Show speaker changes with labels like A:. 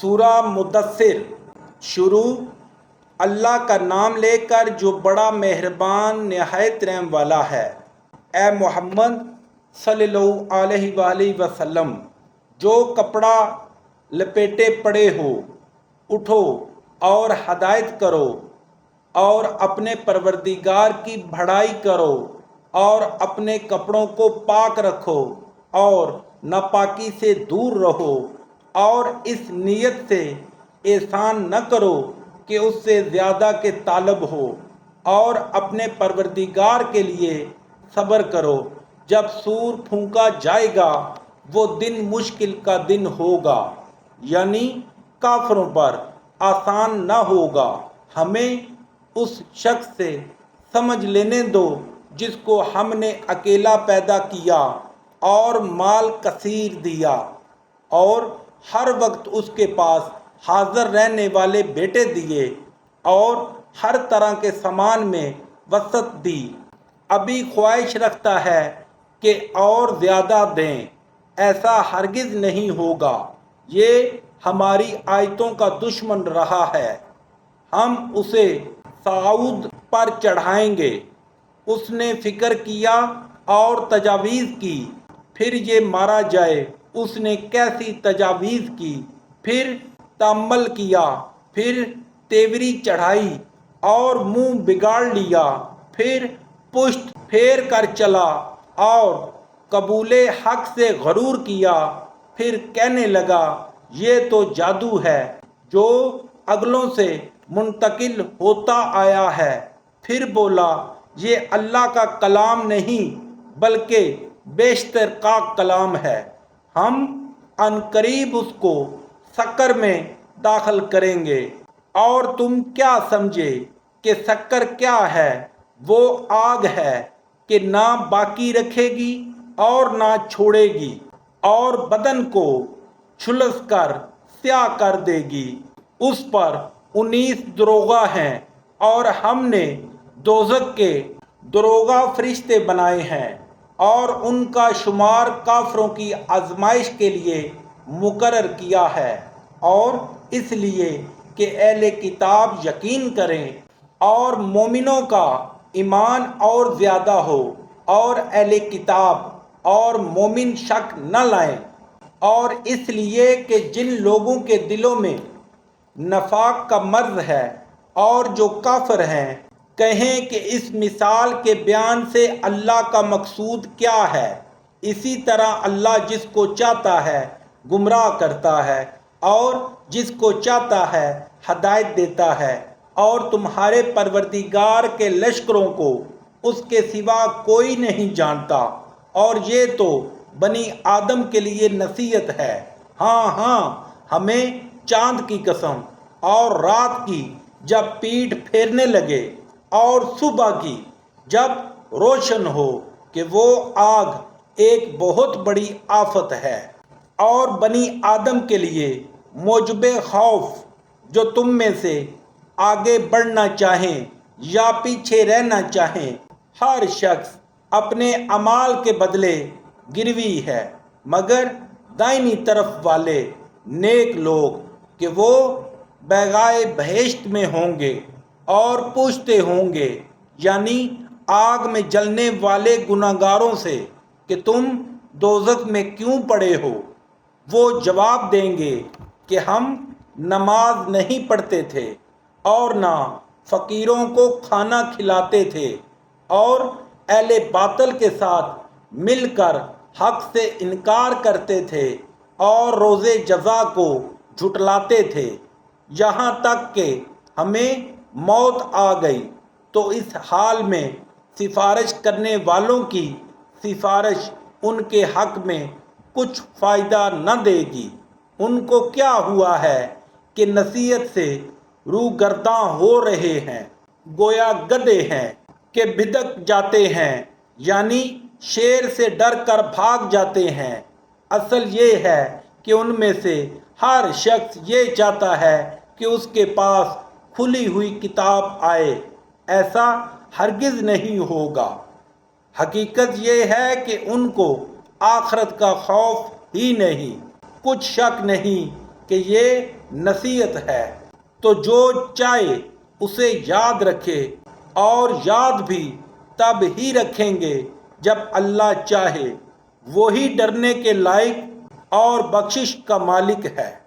A: سورہ مدثر شروع اللہ کا نام لے کر جو بڑا مہربان نہایت رحم والا ہے۔ اے محمد صلی اللہ علیہ وآلہ وسلم، جو کپڑا لپیٹے پڑے ہو اٹھو اور ہدایت کرو اور اپنے پروردگار کی بڑائی کرو اور اپنے کپڑوں کو پاک رکھو اور ناپاکی سے دور رہو، اور اس نیت سے احسان نہ کرو کہ اس سے زیادہ کے طالب ہو، اور اپنے پروردگار کے لیے صبر کرو۔ جب سور پھونکا جائے گا وہ دن مشکل کا دن ہوگا، یعنی کافروں پر آسان نہ ہوگا۔ ہمیں اس شخص سے سمجھ لینے دو جس کو ہم نے اکیلا پیدا کیا اور مال کثیر دیا، اور ہر وقت اس کے پاس حاضر رہنے والے بیٹے دیے، اور ہر طرح کے سامان میں وسعت دی۔ ابھی خواہش رکھتا ہے کہ اور زیادہ دیں، ایسا ہرگز نہیں ہوگا۔ یہ ہماری آیتوں کا دشمن رہا ہے، ہم اسے صعود پر چڑھائیں گے۔ اس نے فکر کیا اور تجاویز کی، پھر یہ مارا جائے۔ اس نے کیسی تجاویز کی، پھر تأمل کیا، پھر تیوری چڑھائی اور منہ بگاڑ لیا، پھر پشت پھیر کر چلا اور قبول حق سے غرور کیا، پھر کہنے لگا یہ تو جادو ہے جو اگلوں سے منتقل ہوتا آیا ہے۔ پھر بولا یہ اللہ کا کلام نہیں بلکہ بیشتر کا کلام ہے۔ ہم عنقریب اس کو سقر میں داخل کریں گے۔ اور تم کیا سمجھے کہ سقر کیا ہے؟ وہ آگ ہے کہ نہ باقی رکھے گی اور نہ چھوڑے گی، اور بدن کو جھلس کر سیاہ کر دے گی۔ اس پر 19 دروغہ ہیں، اور ہم نے دوزخ کے دروغہ فرشتے بنائے ہیں، اور ان کا شمار کافروں کی آزمائش کے لیے مقرر کیا ہے، اور اس لیے کہ اہل کتاب یقین کریں اور مومنوں کا ایمان اور زیادہ ہو، اور اہل کتاب اور مومن شک نہ لائیں، اور اس لیے کہ جن لوگوں کے دلوں میں نفاق کا مرض ہے اور جو کافر ہیں کہیں کہ اس مثال کے بیان سے اللہ کا مقصود کیا ہے۔ اسی طرح اللہ جس کو چاہتا ہے گمراہ کرتا ہے اور جس کو چاہتا ہے ہدایت دیتا ہے، اور تمہارے پروردگار کے لشکروں کو اس کے سوا کوئی نہیں جانتا، اور یہ تو بنی آدم کے لیے نصیحت ہے۔ ہاں ہاں، ہمیں چاند کی قسم اور رات کی جب پیٹھ پھیرنے لگے، اور صبح کی جب روشن ہو، کہ وہ آگ ایک بہت بڑی آفت ہے، اور بنی آدم کے لیے موجب خوف جو تم میں سے آگے بڑھنا چاہیں یا پیچھے رہنا چاہیں۔ ہر شخص اپنے اعمال کے بدلے گروی ہے، مگر دائنی طرف والے نیک لوگ کہ وہ بیگائے بہشت میں ہوں گے اور پوچھتے ہوں گے، یعنی آگ میں جلنے والے گناہگاروں سے کہ تم دوزخ میں کیوں پڑے ہو؟ وہ جواب دیں گے کہ ہم نماز نہیں پڑھتے تھے اور نہ فقیروں کو کھانا کھلاتے تھے، اور اہل باطل کے ساتھ مل کر حق سے انکار کرتے تھے اور روز جزا کو جھٹلاتے تھے، یہاں تک کہ ہمیں موت آ گئی۔ تو اس حال میں سفارش کرنے والوں کی سفارش ان کے حق میں کچھ فائدہ نہ دے گی۔ ان کو کیا ہوا ہے کہ نصیحت سے روگرداں ہو رہے ہیں، گویا گدھے ہیں کہ بھدک جاتے ہیں، یعنی شیر سے ڈر کر بھاگ جاتے ہیں۔ اصل یہ ہے کہ ان میں سے ہر شخص یہ چاہتا ہے کہ اس کے پاس کھلی ہوئی کتاب آئے، ایسا ہرگز نہیں ہوگا۔ حقیقت یہ ہے کہ ان کو آخرت کا خوف ہی نہیں۔ کچھ شک نہیں کہ یہ نصیحت ہے، تو جو چاہے اسے یاد رکھے، اور یاد بھی تب ہی رکھیں گے جب اللہ چاہے۔ وہی ڈرنے کے لائق اور بخشش کا مالک ہے۔